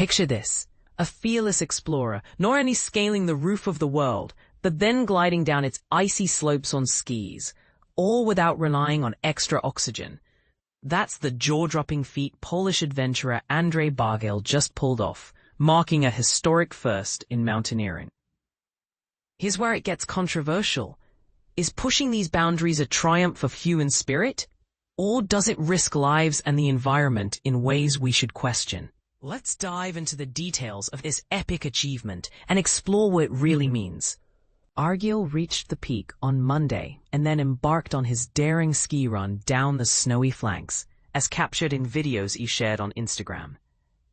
Picture this, a fearless explorer, not only scaling the roof of the world, but then gliding down its icy slopes on skis, all without relying on extra oxygen. That's the jaw-dropping feat Polish adventurer Andrzej Bargiel just pulled off, marking a historic first in mountaineering. Here's where it gets controversial. Is pushing these boundaries a triumph of human spirit? Or does it risk lives and the environment in ways we should question? Let's dive into the details of this epic achievement and explore what it really means. Bargiel reached the peak on Monday and then embarked on his daring ski run down the snowy flanks, as captured in videos he shared on Instagram.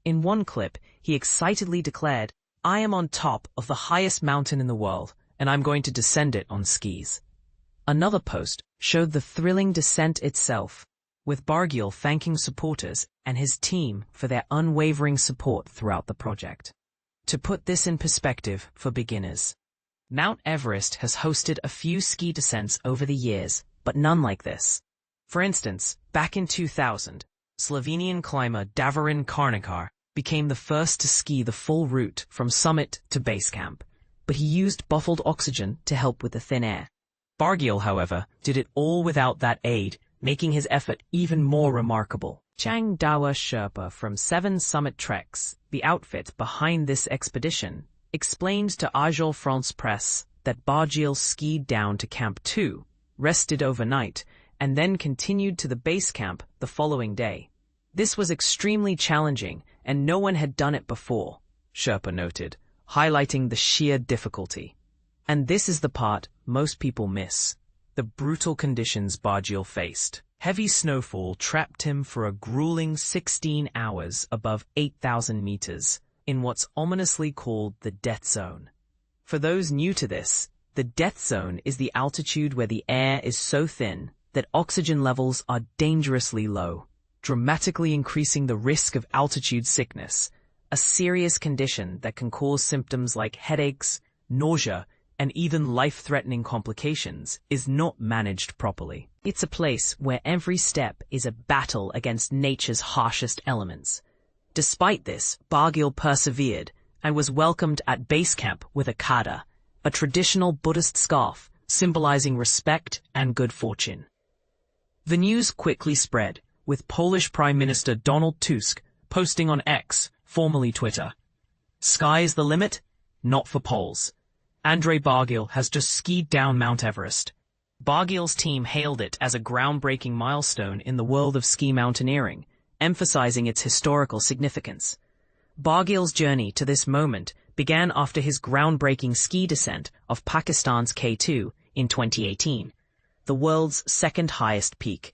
In one clip, he excitedly declared, "I am on top of the highest mountain in the world, and I'm going to descend it on skis." Another post showed the thrilling descent itself, with Bargiel thanking supporters and his team for their unwavering support throughout the project. To put this in perspective for beginners, Mount Everest has hosted a few ski descents over the years, but none like this. For instance, back in 2000, Slovenian climber Davorin Karnikar became the first to ski the full route from summit to base camp, but he used bottled oxygen to help with the thin air. Bargiel, however, did it all without that aid, making his effort even more remarkable. Chang Dawa Sherpa from 7 Summit Treks, the outfit behind this expedition, explained to Agile France Presse that Bargiel skied down to Camp 2, rested overnight, and then continued to the base camp the following day. This was extremely challenging, and no one had done it before, Sherpa noted, highlighting the sheer difficulty. And this is the part most people miss: the brutal conditions Bargiel faced. Heavy snowfall trapped him for a grueling 16 hours above 8,000 meters, in what's ominously called the death zone. For those new to this, the death zone is the altitude where the air is so thin that oxygen levels are dangerously low, dramatically increasing the risk of altitude sickness, a serious condition that can cause symptoms like headaches, nausea, and even life-threatening complications is not managed properly. It's a place where every step is a battle against nature's harshest elements. Despite this, Bargiel persevered and was welcomed at base camp with a kada, a traditional Buddhist scarf symbolizing respect and good fortune. The news quickly spread, with Polish Prime Minister Donald Tusk posting on X, formerly Twitter, "Sky's the limit? Not for Poles. Andrzej Bargiel has just skied down Mount Everest." Bargiel's team hailed it as a groundbreaking milestone in the world of ski mountaineering, emphasizing its historical significance. Bargiel's journey to this moment began after his groundbreaking ski descent of Pakistan's K2 in 2018, the world's second highest peak.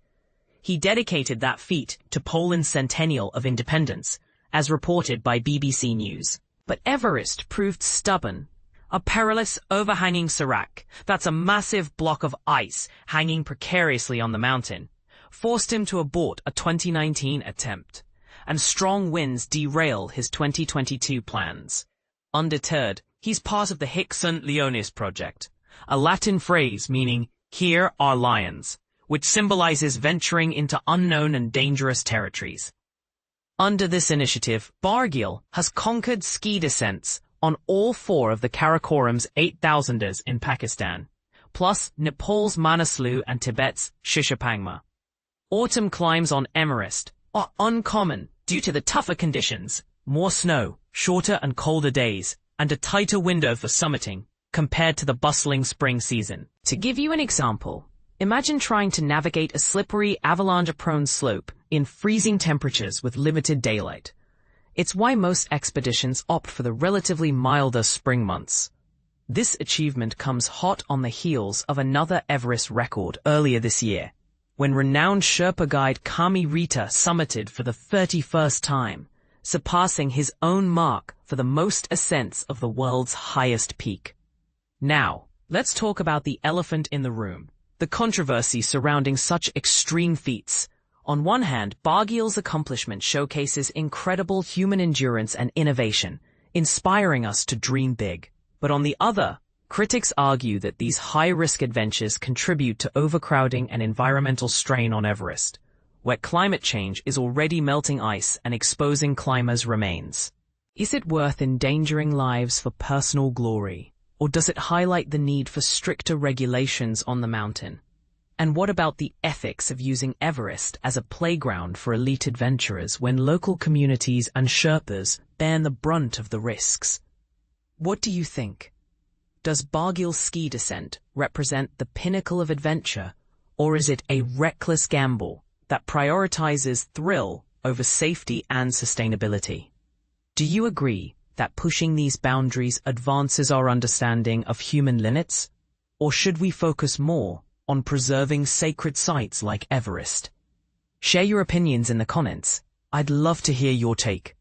He dedicated that feat to Poland's centennial of independence, as reported by BBC News. But Everest proved stubborn. A perilous, overhanging serac, that's a massive block of ice hanging precariously on the mountain, forced him to abort a 2019 attempt, and strong winds derail his 2022 plans. Undeterred, he's part of the Hic Sunt Leones project, a Latin phrase meaning, "Here are lions," which symbolizes venturing into unknown and dangerous territories. Under this initiative, Bargiel has conquered ski descents on all 4 of the Karakoram's 8,000ers in Pakistan, plus Nepal's Manaslu and Tibet's Shishapangma. Autumn climbs on Everest are uncommon due to the tougher conditions, more snow, shorter and colder days, and a tighter window for summiting compared to the bustling spring season. To give you an example, imagine trying to navigate a slippery, avalanche-prone slope in freezing temperatures with limited daylight. It's why most expeditions opt for the relatively milder spring months. This achievement comes hot on the heels of another Everest record earlier this year, when renowned Sherpa guide Kami Rita summited for the 31st time, surpassing his own mark for the most ascents of the world's highest peak. Now, let's talk about the elephant in the room, the controversy surrounding such extreme feats. On one hand, Bargiel's accomplishment showcases incredible human endurance and innovation, inspiring us to dream big. But on the other, critics argue that these high-risk adventures contribute to overcrowding and environmental strain on Everest, where climate change is already melting ice and exposing climbers' remains. Is it worth endangering lives for personal glory, or does it highlight the need for stricter regulations on the mountain? And what about the ethics of using Everest as a playground for elite adventurers when local communities and Sherpas bear the brunt of the risks? What do you think? Does Bargiel's ski descent represent the pinnacle of adventure, or is it a reckless gamble that prioritizes thrill over safety and sustainability? Do you agree that pushing these boundaries advances our understanding of human limits, or should we focus more on preserving sacred sites like Everest? Share your opinions in the comments. I'd love to hear your take.